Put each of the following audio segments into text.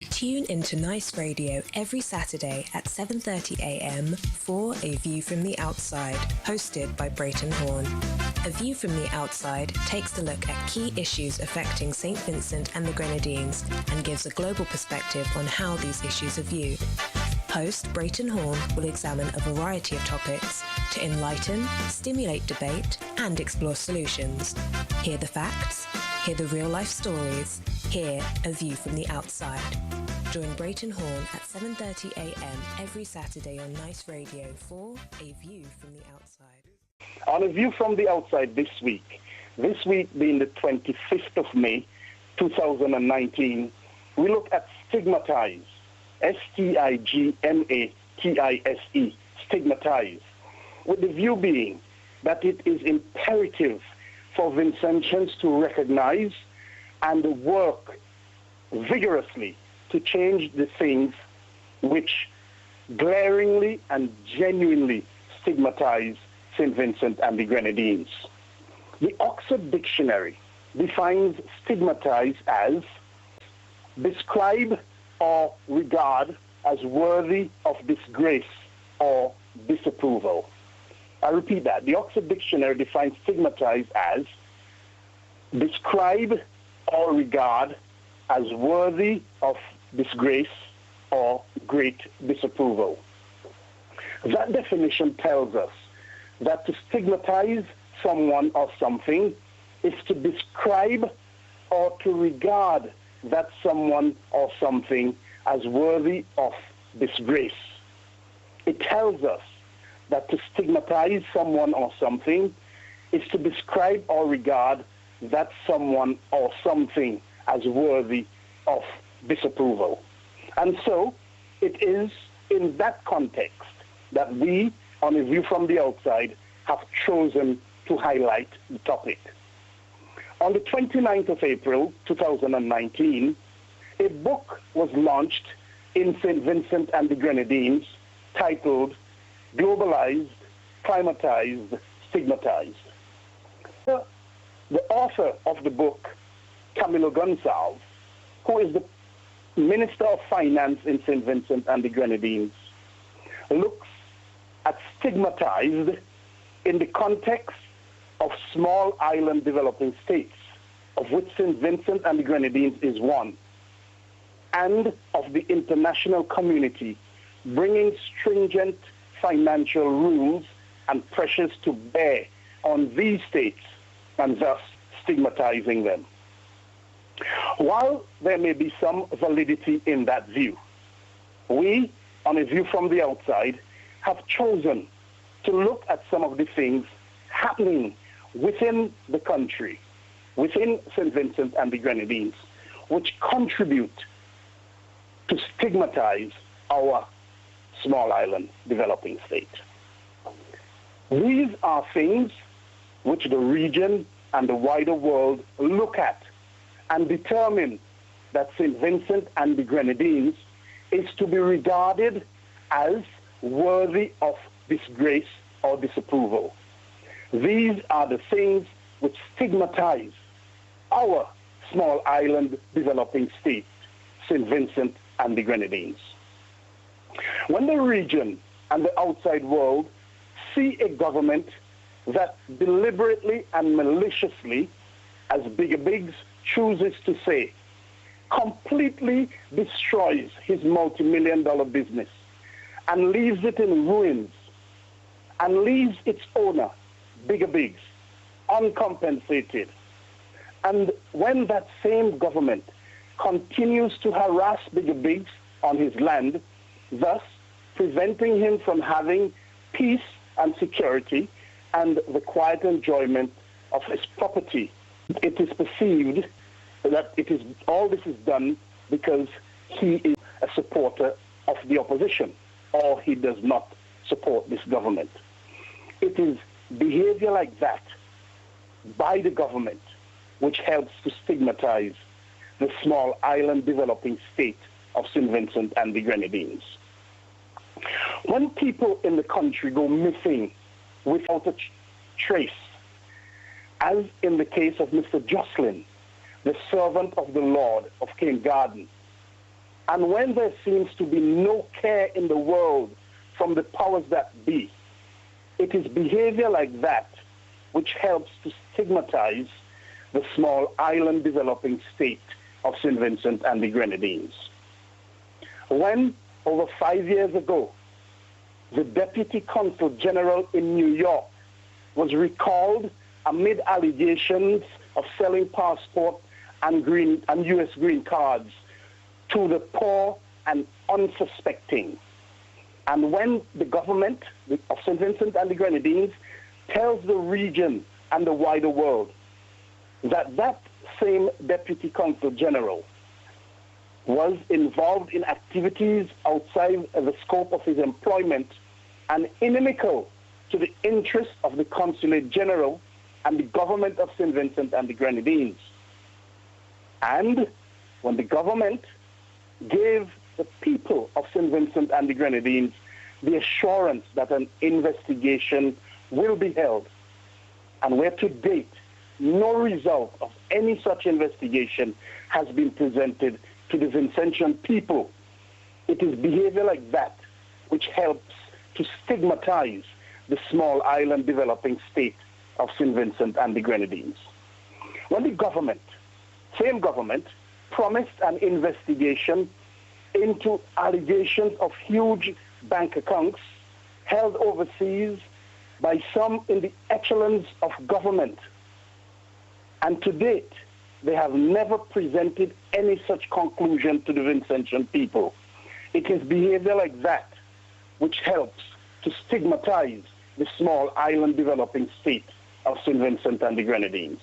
Tune into Nice Radio every Saturday at 7:30 a.m. for A View from the Outside, hosted by Brereton Horne. A View from the Outside takes a look at key issues affecting St Vincent and the Grenadines and gives a global perspective on how these issues are viewed. Host Brereton Horne will examine a variety of topics to enlighten, stimulate debate, and explore solutions. Hear the facts, hear the real-life stories, hear A View from the Outside. Join Brereton Horne at 7:30 a.m. every Saturday on Nice Radio for A View from the Outside. On A View from the Outside this week being the 25th of May, 2019, we look at Stigmatise, Stigmatise, Stigmatise, with the view being that it is imperative for Vincentians to recognize and work vigorously to change the things which glaringly and genuinely stigmatize St Vincent and the Grenadines. The Oxford Dictionary defines stigmatize as describe or regard as worthy of disgrace or disapproval. I repeat that. The Oxford Dictionary defines stigmatize as describe or regard as worthy of disgrace or great disapproval. That definition tells us that to stigmatize someone or something is to describe or to regard that someone or something as worthy of disgrace. It tells us that to stigmatize someone or something is to describe or regard that someone or something as worthy of disapproval. And so it is in that context that we, on A View from the Outside, have chosen to highlight the topic. On the 29th of April, 2019, a book was launched in St Vincent and the Grenadines titled Globalized, Climatized, Stigmatized. The author of the book, Camilo Gonçalves, who is the Minister of Finance in St Vincent and the Grenadines, looks at stigmatized in the context of small island developing states, of which St Vincent and the Grenadines is one, and of the international community bringing stringent financial rules and pressures to bear on these states and thus stigmatizing them. While there may be some validity in that view, we, on A View from the Outside, have chosen to look at some of the things happening within the country, within St. Vincent and the Grenadines, which contribute to stigmatize our small island developing state. These are things which the region and the wider world look at and determine that St. Vincent and the Grenadines is to be regarded as worthy of disgrace or disapproval. These are the things which stigmatize our small island developing state, St. Vincent and the Grenadines. When the region and the outside world see a government that deliberately and maliciously, as Bigger Biggs chooses to say, completely destroys his multi-million-dollar business and leaves it in ruins and leaves its owner, Bigger Biggs, uncompensated. And when that same government continues to harass Bigger Biggs on his land, thus preventing him from having peace and security and the quiet enjoyment of his property, it is perceived that all this is done because he is a supporter of the opposition or he does not support this government. It is behavior like that by the government which helps to stigmatize the small island developing state of St. Vincent and the Grenadines. When people in the country go missing without a trace, as in the case of Mr. Jocelyn, the servant of the Lord of King Garden, And when there seems to be no care in the world from the powers that be, it is behavior like that which helps to stigmatize the small island developing state of St. Vincent and the Grenadines. When, over 5 years ago, the Deputy Consul General in New York was recalled amid allegations of selling passport and U.S. green cards to the poor and unsuspecting. And when the government of St. Vincent and the Grenadines tells the region and the wider world that that same Deputy Consul General was involved in activities outside the scope of his employment and inimical to the interests of the Consulate General and the government of St. Vincent and the Grenadines. And when the government gave the people of St. Vincent and the Grenadines the assurance that an investigation will be held, and where to date no result of any such investigation has been presented to the Vincentian people, it is behavior like that which helps to stigmatize the small island developing state of St. Vincent and the Grenadines. When the government, same government, promised an investigation into allegations of huge bank accounts held overseas by some in the echelons of government, and to date, they have never presented any such conclusion to the Vincentian people. It is behavior like that which helps to stigmatize the small island developing state of St. Vincent and the Grenadines.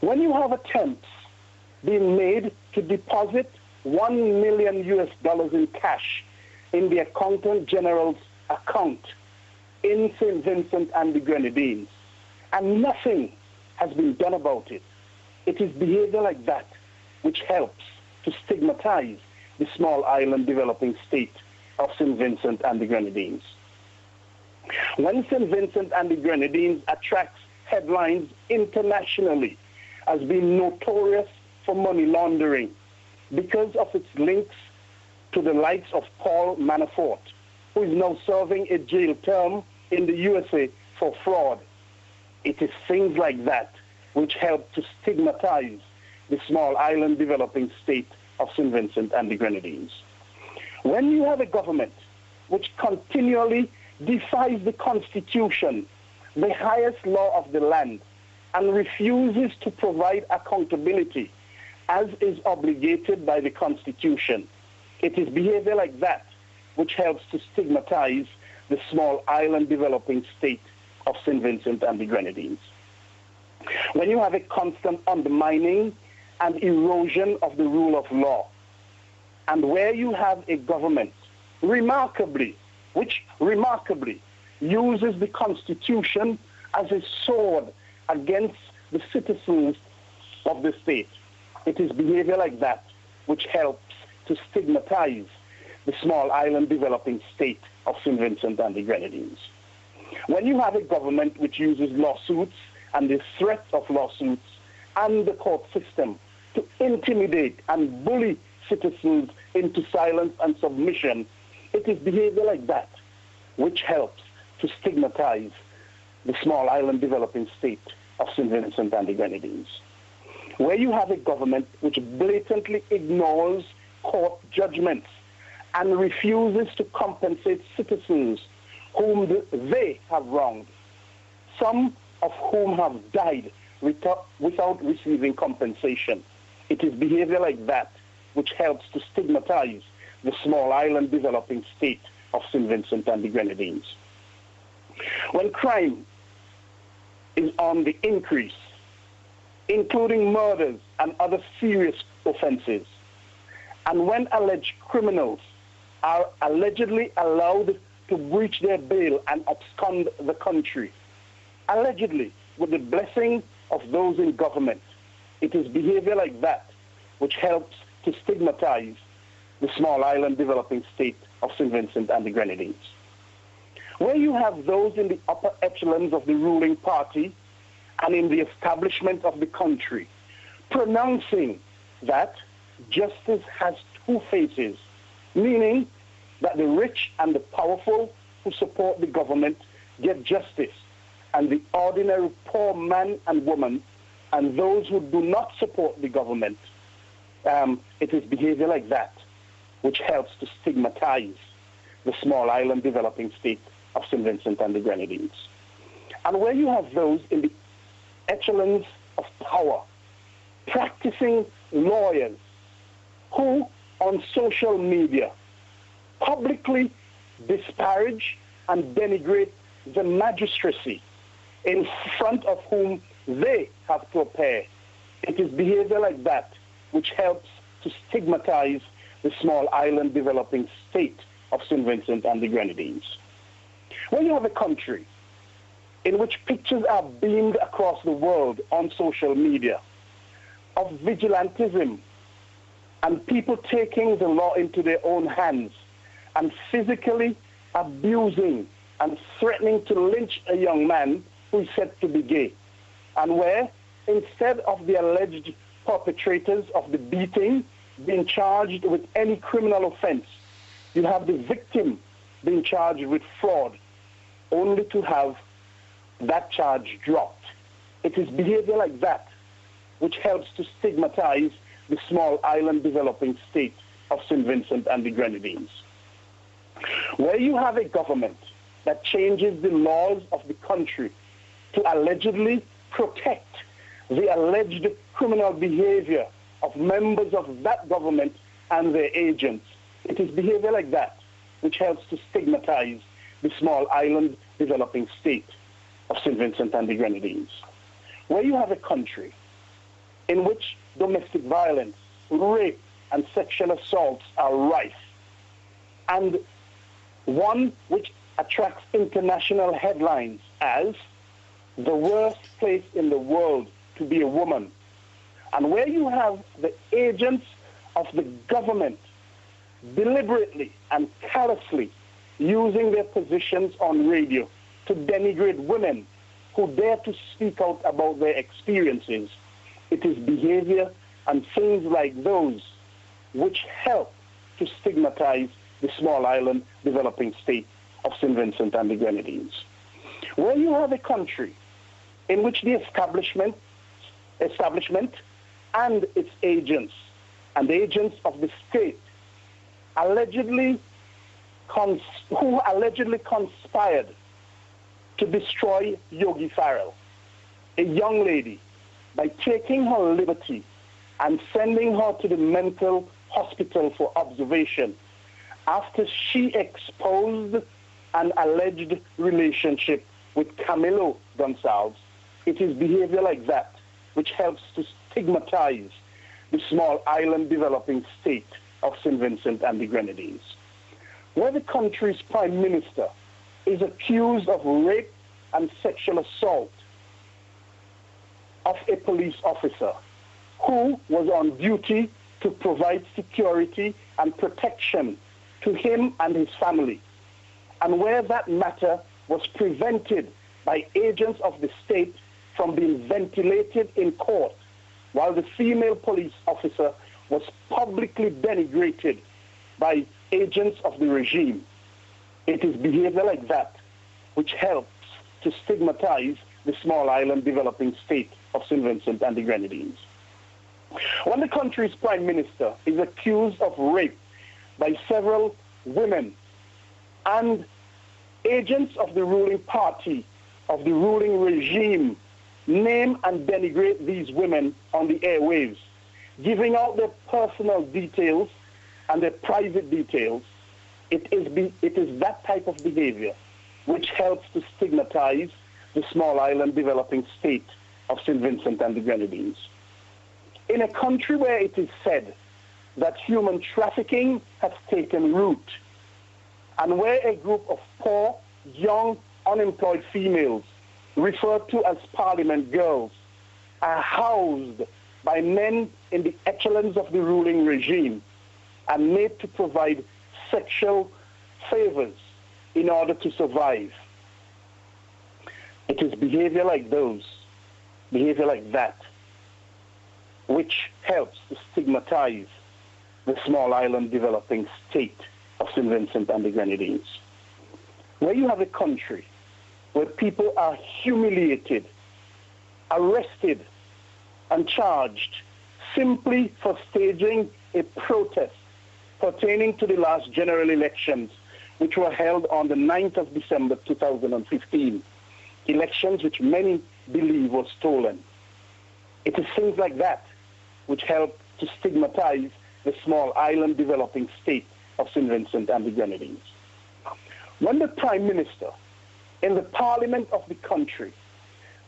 When you have attempts being made to deposit $1 million US in cash in the Accountant General's account in St. Vincent and the Grenadines, and nothing has been done about it, it is behavior like that which helps to stigmatize the small island developing state of St. Vincent and the Grenadines. When St. Vincent and the Grenadines attracts headlines internationally as being notorious for money laundering because of its links to the likes of Paul Manafort, who is now serving a jail term in the USA for fraud, it is things like that which help to stigmatize the small island developing state of St. Vincent and the Grenadines. When you have a government which continually defies the Constitution, the highest law of the land, and refuses to provide accountability as is obligated by the Constitution, it is behavior like that which helps to stigmatize the small island developing state of St. Vincent and the Grenadines. When you have a constant undermining and erosion of the rule of law, and where you have a government which remarkably uses the Constitution as a sword against the citizens of the state, it is behavior like that which helps to stigmatize the small island developing state of St. Vincent and the Grenadines. When you have a government which uses lawsuits and the threat of lawsuits and the court system to intimidate and bully citizens into silence and submission, it is behavior like that which helps to stigmatize the small island developing state of St. Vincent and the Grenadines. Where you have a government which blatantly ignores court judgments and refuses to compensate citizens whom they have wronged, some of whom have died without receiving compensation. It is behavior like that which helps to stigmatize the small island developing state of St. Vincent and the Grenadines. When crime is on the increase, including murders and other serious offenses, and when alleged criminals are allegedly allowed to breach their bail and abscond the country, allegedly with the blessing of those in government, it is behavior like that which helps to stigmatize the small island developing state of St. Vincent and the Grenadines. Where you have those in the upper echelons of the ruling party and in the establishment of the country pronouncing that justice has two faces, meaning that the rich and the powerful who support the government get justice, and the ordinary poor man and woman and those who do not support the government, it is behavior like that which helps to stigmatize the small island developing state of St Vincent and the Grenadines. And where you have those in the echelons of power, practicing lawyers who on social media publicly disparage and denigrate the magistracy in front of whom they have to appear. It is behavior like that which helps to stigmatize the small island developing state of St. Vincent and the Grenadines. When you have a country in which pictures are beamed across the world on social media of vigilantism and people taking the law into their own hands and physically abusing and threatening to lynch a young man who is said to be gay, and where instead of the alleged perpetrators of the beating being charged with any criminal offense, you have the victim being charged with fraud, only to have that charge dropped. It is behavior like that which helps to stigmatize the small island developing state of St. Vincent and the Grenadines. Where you have a government that changes the laws of the country to allegedly protect the alleged criminal behavior of members of that government and their agents, it is behavior like that which helps to stigmatize the small island developing state of St. Vincent and the Grenadines. Where you have a country in which domestic violence, rape, and sexual assaults are rife, and one which attracts international headlines as the worst place in the world to be a woman, and where you have the agents of the government deliberately and callously using their positions on radio to denigrate women who dare to speak out about their experiences, it is behavior and things like those which help to stigmatize the small island developing state of St. Vincent and the Grenadines. Where you have a country in which the establishment and its agents and the agents of the state who allegedly conspired to destroy Yogi Farrell, a young lady, by taking her liberty and sending her to the mental hospital for observation after she exposed an alleged relationship with Camilo Gonsalves. It is behavior like that which helps to stigmatize the small island developing state of St. Vincent and the Grenadines. Where the country's prime minister is accused of rape and sexual assault of a police officer who was on duty to provide security and protection to him and his family, and where that matter was prevented by agents of the state from being ventilated in court, while the female police officer was publicly denigrated by agents of the regime. It is behavior like that which helps to stigmatize the small island developing state of St. Vincent and the Grenadines. When the country's prime minister is accused of rape by several women and agents of the ruling party, of the ruling regime, name and denigrate these women on the airwaves, giving out their personal details and their private details, it is that type of behavior which helps to stigmatize the small island developing state of St. Vincent and the Grenadines. In a country where it is said that human trafficking has taken root, and where a group of poor, young, unemployed females, referred to as parliament girls, are housed by men in the echelons of the ruling regime and made to provide sexual favors in order to survive. It is behavior like that, which helps to stigmatize the small island developing state of St Vincent and the Grenadines, where you have a country where people are humiliated, arrested, and charged simply for staging a protest pertaining to the last general elections, which were held on the 9th of December 2015, elections which many believe were stolen. It is things like that which help to stigmatize the small island developing state of St. Vincent and the Grenadines. When the Prime Minister in the Parliament of the country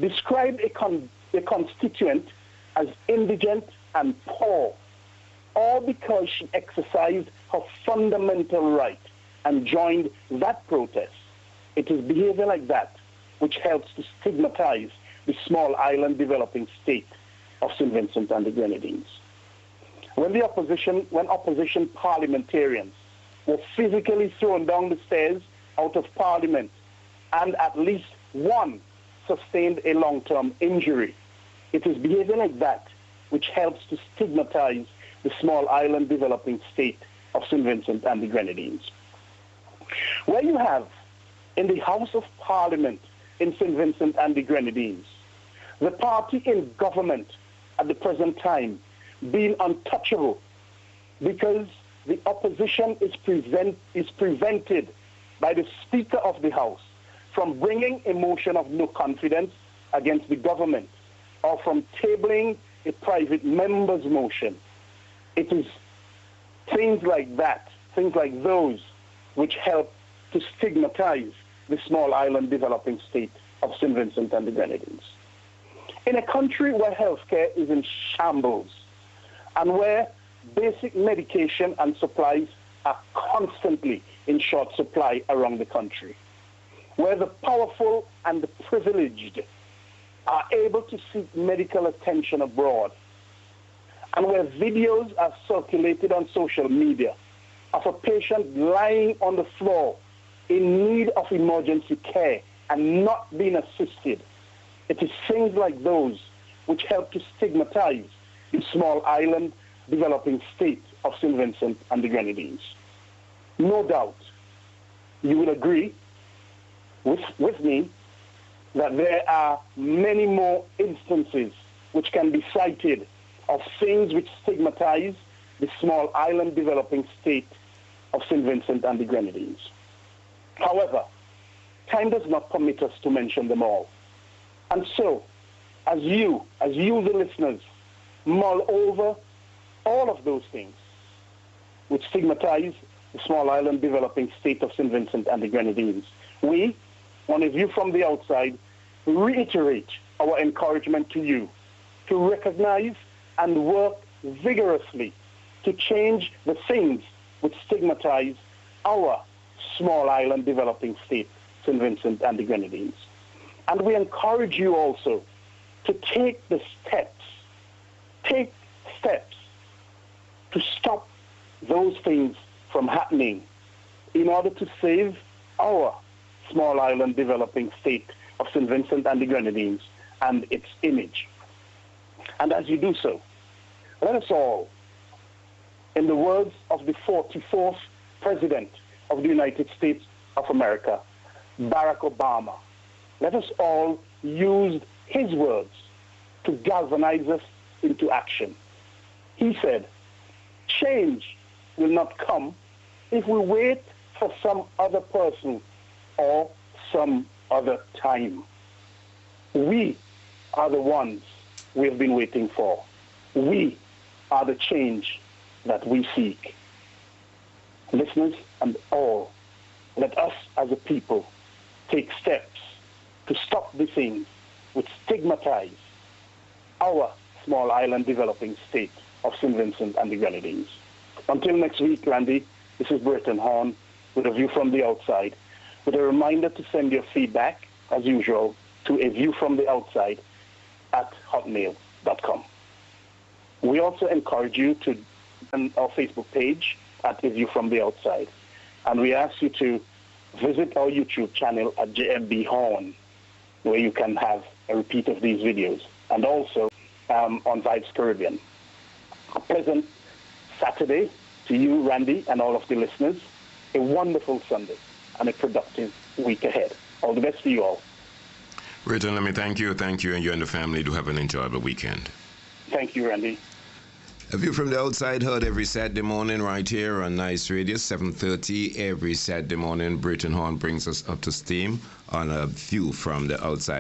described a constituent as indigent and poor, all because she exercised her fundamental right and joined that protest, it is behavior like that which helps to stigmatize the small island developing state of St. Vincent and the Grenadines. When opposition parliamentarians were physically thrown down the stairs out of Parliament and at least one sustained a long-term injury, it is behavior like that which helps to stigmatize the small island developing state of St. Vincent and the Grenadines. Where you have in the House of Parliament in St. Vincent and the Grenadines, the party in government at the present time being untouchable because the opposition is prevented by the Speaker of the House from bringing a motion of no confidence against the government or from tabling a private member's motion. It is things like that, things like those, which help to stigmatize the small island developing state of St. Vincent and the Grenadines. In a country where healthcare is in shambles and where basic medication and supplies are constantly in short supply around the country, where the powerful and the privileged are able to seek medical attention abroad, and where videos are circulated on social media of a patient lying on the floor in need of emergency care and not being assisted, it is things like those which help to stigmatize the small island developing state of St. Vincent and the Grenadines. No doubt you will agree with me that there are many more instances which can be cited of things which stigmatize the small island developing state of St. Vincent and the Grenadines. However, time does not permit us to mention them all. And so, as you, the listeners, mull over all of those things which stigmatize the small island developing state of St. Vincent and the Grenadines, we, on A View from the Outside, reiterate our encouragement to you to recognize and work vigorously to change the things which stigmatize our small island developing state, St. Vincent and the Grenadines. And we encourage you also to take steps to stop those things from happening in order to save our small island developing state of St. Vincent and the Grenadines and its image. And as you do so, let us all, in the words of the 44th President of the United States of America, Barack Obama, let us all use his words to galvanize us into action. He said, "Change will not come if we wait for some other person or some other time. We are the ones we have been waiting for. We are the change that we seek." Listeners and all, let us as a people take steps to stop the things which stigmatize our small island developing state of St. Vincent and the Grenadines. Until next week, Randy, this is Brereton Horne with A View from the Outside, with a reminder to send your feedback, as usual, to aviewfromtheoutside@hotmail.com. We also encourage you to on our Facebook page at A View from the Outside, and we ask you to visit our YouTube channel at JFB Horne, where you can have a repeat of these videos, and also on Vibes Caribbean. A pleasant Saturday to you, Randy, and all of the listeners, a wonderful Sunday and a productive week ahead. All the best to you all. Brereton, let me thank you, and you and the family do have an enjoyable weekend. Thank you, Randy. A View from the Outside heard every Saturday morning right here on Nice Radio, 7:30 every Saturday morning. Brereton Horne brings us up to steam on A View from the Outside.